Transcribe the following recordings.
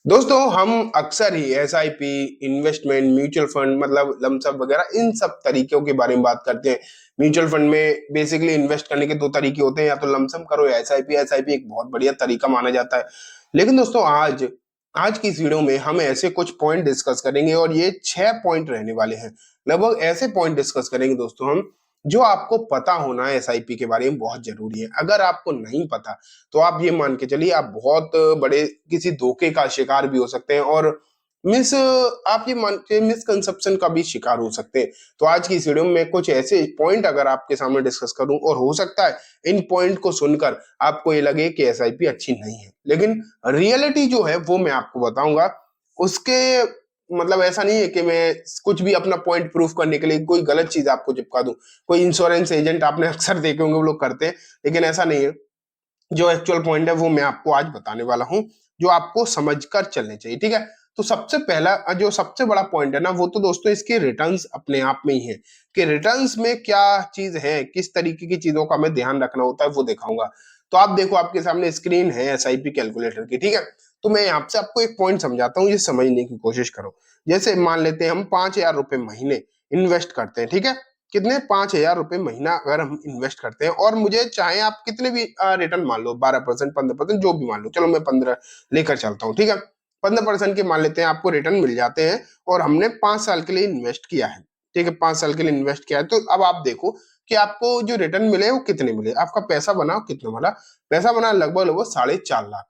दोस्तों हम अक्सर ही एसआईपी, इन्वेस्टमेंट, म्यूचुअल फंड मतलब लमसम वगैरह इन सब तरीकों के बारे में बात करते हैं। म्यूचुअल फंड में बेसिकली इन्वेस्ट करने के दो तरीके होते हैं, या तो लमसम करो या एसआईपी। एसआईपी एक बहुत बढ़िया तरीका माना जाता है। लेकिन दोस्तों आज आज की इस वीडियो में हम ऐसे कुछ पॉइंट डिस्कस करेंगे और ये 6 पॉइंट रहने वाले हैं। लगभग ऐसे पॉइंट डिस्कस करेंगे दोस्तों हम, जो आपको पता होना है एसआईपी के बारे में बहुत जरूरी है। अगर आपको नहीं पता तो आप ये मान के चलिए आप बहुत बड़े किसी धोखे का शिकार भी हो सकते हैं, और मिस आप ये मान के मिसकंसेप्शन का भी शिकार हो सकते हैं। तो आज की इस वीडियो में मैं कुछ ऐसे पॉइंट अगर आपके सामने डिस्कस करूं, और हो सकता है इन पॉइंट को सुनकर आपको ये लगे कि एसआईपी अच्छी नहीं है, लेकिन रियलिटी जो है वो मैं आपको बताऊंगा। उसके मतलब ऐसा नहीं है कि मैं कुछ भी अपना पॉइंट प्रूफ करने के लिए कोई गलत चीज आपको चिपका दूं। कोई इंश्योरेंस एजेंट आपने अक्सर देखे होंगे, वो लोग करते हैं, लेकिन ऐसा नहीं है। जो एक्चुअल पॉइंट है वो मैं आपको आज बताने वाला हूं, जो आपको समझकर चलने चाहिए। ठीक है, तो सबसे पहला जो सबसे बड़ा पॉइंट है ना, वो तो दोस्तों इसके रिटर्न्स अपने आप में ही है। कि रिटर्न्स में क्या चीज है, किस तरीके की चीजों का हमें ध्यान रखना होता है वो दिखाऊंगा। तो आप देखो, आपके सामने स्क्रीन है एसआईपी कैलकुलेटर की। ठीक है, तो मैं यहाँ से आपको एक पॉइंट समझाता हूँ, ये समझने की कोशिश करो। जैसे मान लेते हैं हम 5,000 रुपए महीने इन्वेस्ट करते हैं। ठीक है, कितने 5,000 रुपए महीना अगर हम इन्वेस्ट करते हैं, और मुझे चाहे आप कितने भी रिटर्न मान लो, 12%, 15%, जो भी मान लो, चलो मैं 15 लेकर चलता हूँ। ठीक है, 15% के मान लेते हैं आपको रिटर्न मिल जाते हैं, और हमने 5 साल के लिए इन्वेस्ट किया है। ठीक है, 5 साल के लिए इन्वेस्ट किया है, तो अब आप देखो कि आपको जो रिटर्न मिले वो कितने मिले, आपका पैसा बना कितना वाला। पैसा बना लगभग लगभग 4.5 लाख।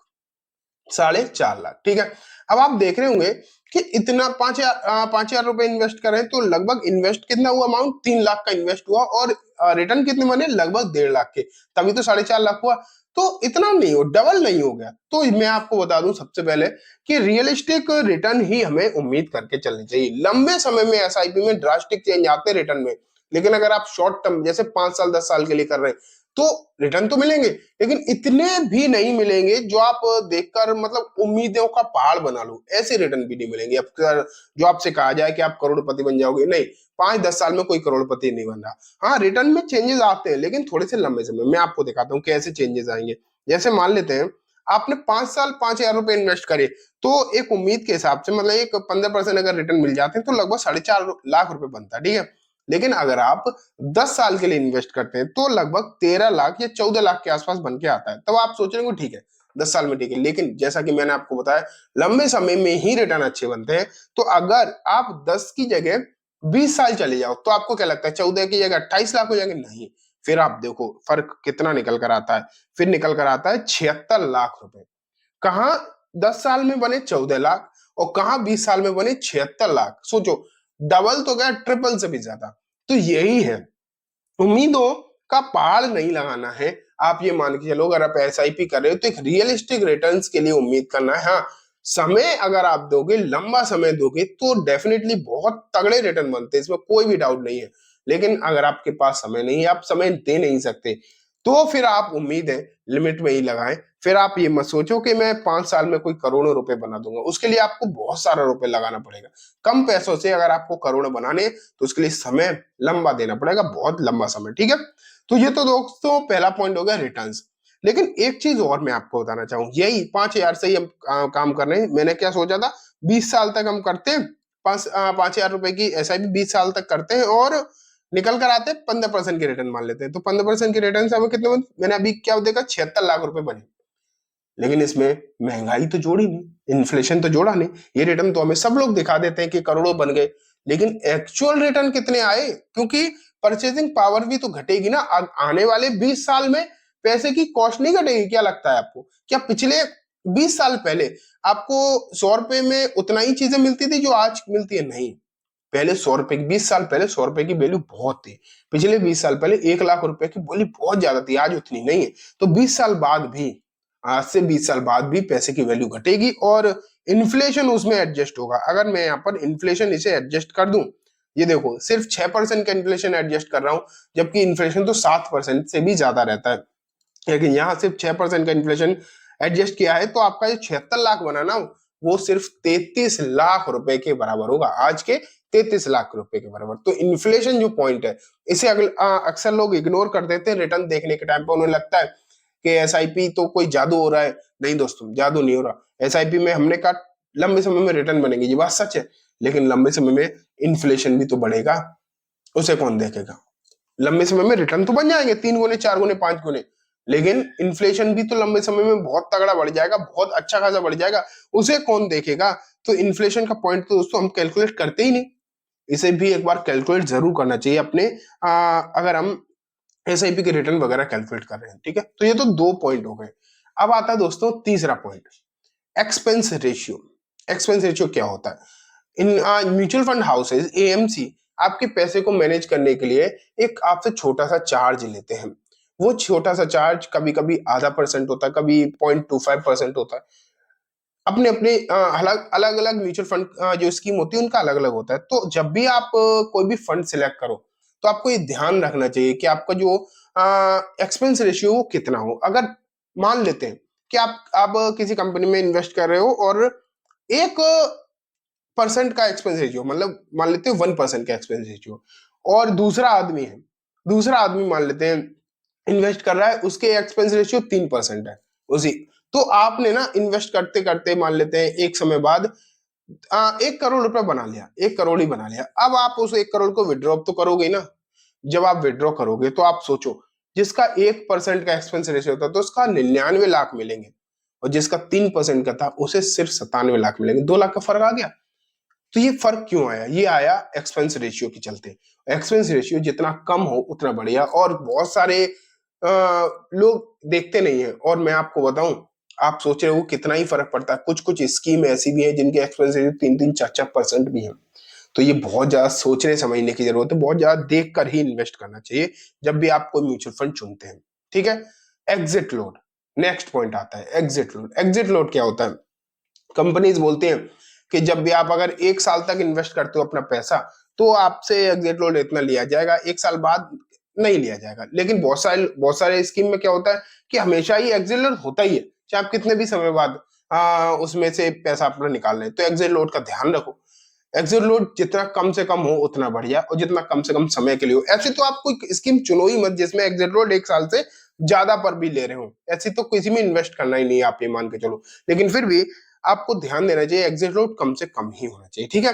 4.5 लाख, ठीक है। अब आप देख रहे होंगे कि इतना 5,000 रुपए इन्वेस्ट करें तो लगभग इन्वेस्ट कितना हुआ, अमाउंट 3 लाख का इन्वेस्ट हुआ, और रिटर्न कितने बने, लगभग 1.5 लाख के। तभी तो 4.5 लाख हुआ। तो इतना नहीं हो, डबल नहीं हो गया। तो मैं आपको बता दूं सबसे पहले कि रियलिस्टिक रिटर्न ही हमें उम्मीद करके चलनी चाहिए। लंबे समय में एसआईपी में ड्रास्टिक चेंज आते हैं रिटर्न में, लेकिन अगर आप शॉर्ट टर्म जैसे 5 साल 10 साल के लिए कर रहे हैं तो रिटर्न तो मिलेंगे, लेकिन इतने भी नहीं मिलेंगे जो आप देखकर मतलब उम्मीदों का पहाड़ बना लो। ऐसे रिटर्न भी नहीं मिलेंगे। अब जो आपसे कहा जाए कि आप करोड़पति बन जाओगे, नहीं, 5-10 साल में कोई करोड़पति नहीं बन रहा। हाँ, रिटर्न में चेंजेस आते हैं, लेकिन थोड़े से लंबे समय। मैं आपको दिखाता हूँ कैसे चेंजेस आएंगे। जैसे मान लेते हैं आपने 5 साल 5,000 रुपए इन्वेस्ट करे, तो एक उम्मीद के हिसाब से मतलब एक 15% अगर रिटर्न मिल जाते हैं तो लगभग 4.5 लाख रुपए बनता है। ठीक है, लेकिन अगर आप 10 साल के लिए इन्वेस्ट करते हैं तो लगभग 13 लाख या 14 लाख के आसपास बन के आता है। तब आप सोच रहे हो ठीक है, 10 साल में ठीक है, लेकिन जैसा कि मैंने आपको बताया लंबे समय में ही रिटर्न अच्छे बनते हैं। तो अगर आप 10 की जगह 20 साल चले जाओ तो आपको क्या लगता है 14 की जगह 28 लाख हो जाएंगे? नहीं। फिर आप देखो फर्क कितना निकल कर आता है। फिर निकल कर आता है 76 लाख रुपए। कहाँ 10 साल में बने 14 लाख, और कहाँ 20 साल में बने 76 लाख। सोचो, डबल तो गया, ट्रिपल से भी ज्यादा। तो यही है, उम्मीदों का पहाड़ नहीं लगाना है। आप ये मान के चलो, अगर आप एसआईपी कर रहे हो तो एक रियलिस्टिक रिटर्न्स के लिए उम्मीद करना है। हाँ, समय अगर आप दोगे, लंबा समय दोगे, तो डेफिनेटली बहुत तगड़े रिटर्न बनते हैं, इसमें कोई भी डाउट नहीं है। लेकिन अगर आपके पास समय नहीं है, आप समय दे नहीं सकते, तो फिर आप उम्मीद है लिमिट में ही लगाएं। फिर आप ये मत सोचो कि मैं 5 साल में कोई करोड़ों रुपए बना दूंगा। उसके लिए आपको बहुत सारा रुपए लगाना पड़ेगा। कम पैसों से अगर आपको करोड़ बनाने हैं, तो उसके लिए समय लंबा देना पड़ेगा, बहुत लंबा समय। ठीक है, तो ये तो दोस्तों पहला पॉइंट हो गया रिटर्न्स। लेकिन एक चीज और मैं आपको बताना चाहूँ, यही 5,000 से ही हम काम कर रहे हैं। मैंने क्या सोचा था, 20 साल तक हम करते हैं, 5,000 रुपए की एसआईपी 20 साल तक करते हैं, और निकल कर आते हैं 15% के रिटर्न मान लेते हैं। तो 15% के रिटर्न से हमें कितने मैंने अभी क्या देखा, 76 लाख रुपए बने। लेकिन इसमें महंगाई तो जोड़ी नहीं, इन्फ्लेशन तो जोड़ा नहीं। ये रिटर्न तो हमें सब लोग दिखा देते हैं कि करोड़ों बन गए, लेकिन एक्चुअल रिटर्न कितने आए? क्योंकि परचेसिंग पावर भी तो घटेगी ना। आने वाले 20 साल में पैसे की कॉस्ट नहीं घटेगी? क्या लगता है आपको? क्या पिछले 20 साल पहले आपको 100 रुपए में उतना ही चीजें मिलती थी जो आज मिलती है? नहीं। पहले 100 रुपए की, 20 साल पहले 100 रुपए की वैल्यू बहुत थी। पिछले 20 साल पहले 1 लाख रुपए की वैल्यू बहुत ज्यादा थी, आज उतनी नहीं है। तो 20 साल बाद भी, आज से 20 साल बाद भी पैसे की वैल्यू घटेगी, और इन्फ्लेशन उसमें एडजस्ट होगा। अगर मैं यहाँ पर इन्फ्लेशन इसे एडजस्ट कर दूं, ये देखो सिर्फ 6% का इन्फ्लेशन एडजस्ट कर रहा हूं, जबकि इन्फ्लेशन तो 7% से भी ज्यादा रहता है। लेकिन यहाँ सिर्फ 6% का इन्फ्लेशन एडजस्ट किया है, तो आपका जो 76 लाख बना ना, वो सिर्फ 33 लाख रुपए के बराबर होगा। आज के 33 लाख रुपए के बराबर। तो इन्फ्लेशन जो पॉइंट है, इसे अक्सर लोग इग्नोर कर देते हैं रिटर्न देखने के टाइम पे। उन्हें लगता है कि एसआईपी तो कोई जादू हो रहा है। नहीं दोस्तों, जादू नहीं हो रहा। एसआईपी में हमने कहा लंबे समय में रिटर्न बनेंगे, ये बात सच है, लेकिन लंबे समय में इन्फ्लेशन भी तो बढ़ेगा, उसे कौन देखेगा? लंबे समय में रिटर्न तो बन जाएंगे 3 गुने, 4 गुने, 5 गुने, लेकिन इन्फ्लेशन भी तो लंबे समय में बहुत तगड़ा बढ़ जाएगा, बहुत अच्छा खासा बढ़ जाएगा, उसे कौन देखेगा? तो इन्फ्लेशन का पॉइंट तो दोस्तों हम कैलकुलेट करते ही नहीं, इसे भी एक बार कैलकुलेट जरूर करना चाहिए अपने अगर हम एसआईपी के रिटर्न वगैरह कैलकुलेट कर रहे हैं, ठीक है। तो ये तो 2 पॉइंट हो गए। अब आता है दोस्तों तीसरा point, expense ratio. Expense ratio क्या होता है? In mutual fund houses, AMC, आपके पैसे को मैनेज करने के लिए एक आपसे छोटा सा चार्ज लेते हैं। वो छोटा सा चार्ज कभी कभी ½ % होता है, कभी 0.25% होता है। अपने अपने अलग अलग अलग म्यूचुअल फंड जो स्कीम होती है उनका अलग अलग होता है। तो जब भी आप कोई भी फंड सिलेक्ट करो, तो आपको ये ध्यान रखना चाहिए कि आपका जो एक्सपेंस रेशियो वो कितना हो। अगर मान लेते हैं कि आप किसी कंपनी में इन्वेस्ट कर रहे हो और 1% का एक्सपेंस रेशियो, मतलब मान लेते हैं 1% का एक्सपेंस रेशियो, और दूसरा आदमी मान लेते हैं इन्वेस्ट कर रहा है, उसके एक्सपेंस रेशियो 3% है उसी। तो आपने ना इन्वेस्ट करते करते मान लेते हैं एक समय बाद 1 करोड़ रुपए बना लिया, 1 करोड़ ही बना लिया। अब आप उस 1 करोड़ को विड्रॉ तो करोगे ना। जब आप विड्रॉ करोगे तो आप सोचो, जिसका 1% का एक्सपेंस रेशियो था तो उसका 99 लाख मिलेंगे, और जिसका 3% का था उसे सिर्फ 97 लाख मिलेंगे। 2 लाख का फर्क आ गया। तो ये फर्क क्यों आया? ये आया एक्सपेंस रेशियो के चलते। एक्सपेंस रेशियो जितना कम हो उतना बढ़िया। और बहुत सारे लोग देखते नहीं है, और मैं आपको बताऊं, आप सोच रहे हो कितना ही फर्क पड़ता है। कुछ कुछ स्कीम ऐसी भी है जिनके एक्सपेंस रेशियो 3-3, 4-4% भी है। तो ये बहुत ज्यादा सोचने समझने की जरूरत है, बहुत ज्यादा देख कर ही इन्वेस्ट करना चाहिए जब भी आप कोई म्यूचुअल फंड चुनते हैं, ठीक है। एग्जिट लोड, नेक्स्ट पॉइंट आता है एग्जिट लोड। एग्जिट लोड क्या होता है? कंपनीज बोलते हैं कि जब भी आप अगर 1 साल तक इन्वेस्ट करते हो अपना पैसा, तो आपसे एग्जिट लोड इतना लिया जाएगा, 1 साल बाद नहीं लिया जाएगा। लेकिन बहुत सारे स्कीम में क्या होता है कि हमेशा ही एग्जिट लोड होता ही है, चाहे आप कितने भी समय बाद उसमें से पैसा अपना निकाल लें। तो एग्जिट लोड का ध्यान रखो। एग्जिट लोड जितना कम से कम हो उतना बढ़िया, और जितना कम से कम समय के लिए हो। ऐसे तो आप कोई स्कीम चुनो ही मत जिसमें एग्जिट लोड 1 साल से ज्यादा पर भी ले रहे हो, ऐसी तो किसी में इन्वेस्ट करना ही नहीं है, आप ये मान के चलो। लेकिन फिर भी आपको ध्यान देना चाहिए एग्जिट लोड कम से कम ही होना चाहिए, ठीक है।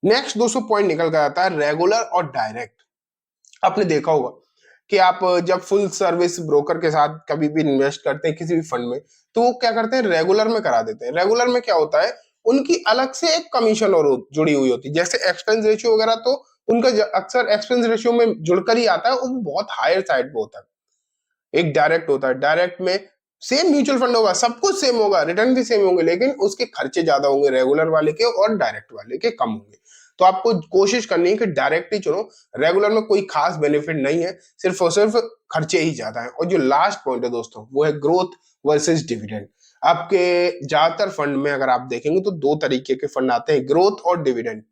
नेक्स्ट 200 पॉइंट निकल कर आता है रेगुलर और डायरेक्ट। आपने देखा होगा कि आप जब फुल सर्विस ब्रोकर के साथ कभी भी इन्वेस्ट करते हैं किसी भी फंड में, तो वो क्या करते हैं, रेगुलर में करा देते हैं। रेगुलर में क्या होता है, उनकी अलग से एक कमीशन और जुड़ी हुई होती है। जैसे एक्सपेंस रेशियो वगैरह तो उनका अक्सर एक्सपेंस रेशियो में जुड़कर ही आता है, वो बहुत हायर साइड पे होता है। एक डायरेक्ट होता है, डायरेक्ट में सेम म्यूचुअल फंड होगा, सब कुछ सेम होगा, रिटर्न भी सेम होंगे, लेकिन उसके खर्चे ज्यादा होंगे रेगुलर वाले के, और डायरेक्ट वाले के कम होंगे। तो आपको कोशिश करनी है कि डायरेक्ट ही चुनो। रेगुलर में कोई खास बेनिफिट नहीं है, सिर्फ और सिर्फ खर्चे ही ज्यादा है। और जो लास्ट पॉइंट है दोस्तों, वो है ग्रोथ वर्सेस डिविडेंड। आपके ज्यादातर फंड में अगर आप देखेंगे तो 2 तरीके के फंड आते हैं, ग्रोथ और डिविडेंड।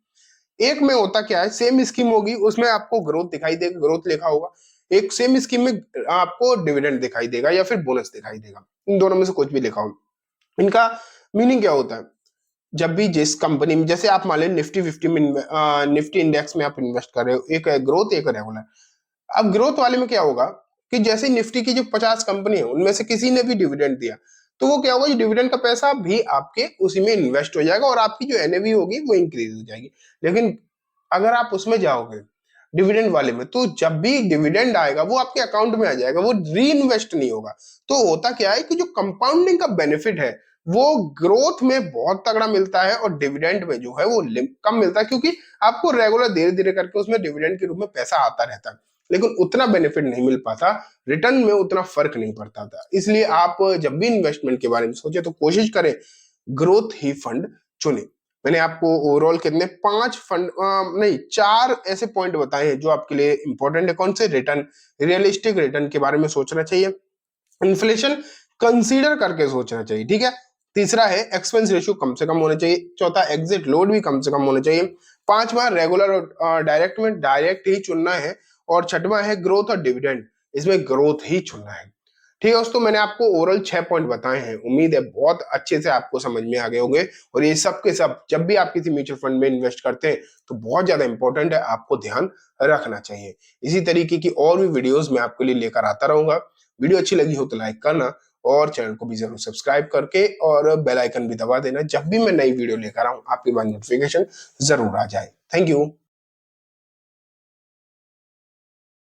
एक में होता क्या है, सेम स्कीम होगी, उसमें आपको ग्रोथ दिखाई देगा, ग्रोथ लिखा होगा। एक सेम स्कीम में आपको डिविडेंड दिखाई देगा या फिर बोनस दिखाई देगा, इन दोनों में से कुछ भी लिखा हो। इनका मीनिंग क्या होता है? जब भी जिस कंपनी में, जैसे आप मान लें निफ्टी 50 में, निफ्टी इंडेक्स में आप इन्वेस्ट कर रहे हो, एक है ग्रोथ, एक है रेगुलर। अब ग्रोथ वाले में क्या होगा कि जैसे निफ्टी की जो 50 कंपनी है उनमें से किसी ने भी डिविडेंड दिया, तो वो क्या होगा, ये डिविडेंड का पैसा भी आपके उसी में इन्वेस्ट हो जाएगा, और आपकी जो एनएवी होगी वो इंक्रीज हो जाएगी। लेकिन अगर आप उसमें जाओगे डिविडेंड वाले में, तो जब भी डिविडेंड आएगा वो आपके अकाउंट में आ जाएगा, वो री इन्वेस्ट नहीं होगा। तो होता क्या है कि जो कंपाउंडिंग का बेनिफिट है वो ग्रोथ में बहुत तगड़ा मिलता है, और डिविडेंड में जो है वो कम मिलता है, क्योंकि आपको रेगुलर धीरे धीरे करके उसमें डिविडेंड के रूप में पैसा आता रहता है, लेकिन उतना बेनिफिट नहीं मिल पाता, रिटर्न में उतना फर्क नहीं पड़ता था। इसलिए आप जब भी इन्वेस्टमेंट के बारे में सोचे तो कोशिश करें ग्रोथ ही फंड चुने। मैंने आपको ओवरऑल कितने 5 फंड नहीं 4 ऐसे पॉइंट बताए हैं जो आपके लिए इंपॉर्टेंट है। कौन से? रिटर्न, रियलिस्टिक रिटर्न के बारे में सोचना चाहिए, इन्फ्लेशन कंसीडर करके सोचना चाहिए, ठीक है। तीसरा है एक्सपेंस रेशियो कम से कम होना चाहिए। चौथा एग्जिट लोड भी कम से कम होना चाहिए। पांचवा रेगुलर और डायरेक्ट में डायरेक्ट ही चुनना है। और छठवां है ग्रोथ और डिविडेंड, इसमें ग्रोथ ही चुनना है, ठीक है दोस्तों। मैंने आपको ओवरऑल 6 पॉइंट बताए हैं, उम्मीद है बहुत अच्छे से आपको समझ में आ गए होंगे। और ये सब के सब जब भी आप किसी म्यूचुअल फंड में इन्वेस्ट करते हैं तो बहुत ज्यादा इंपॉर्टेंट है, आपको ध्यान रखना चाहिए। इसी तरीके की और भी वीडियोस मैं आपके लिए लेकर आता रहूंगा। वीडियो अच्छी लगी हो तो लाइक करना, और चैनल को भी जरूर सब्सक्राइब करके और बेल आइकन भी दबा देना, जब भी मैं नई वीडियो लेकर आऊं आपके पास नोटिफिकेशन जरूर आ जाए। Thank you.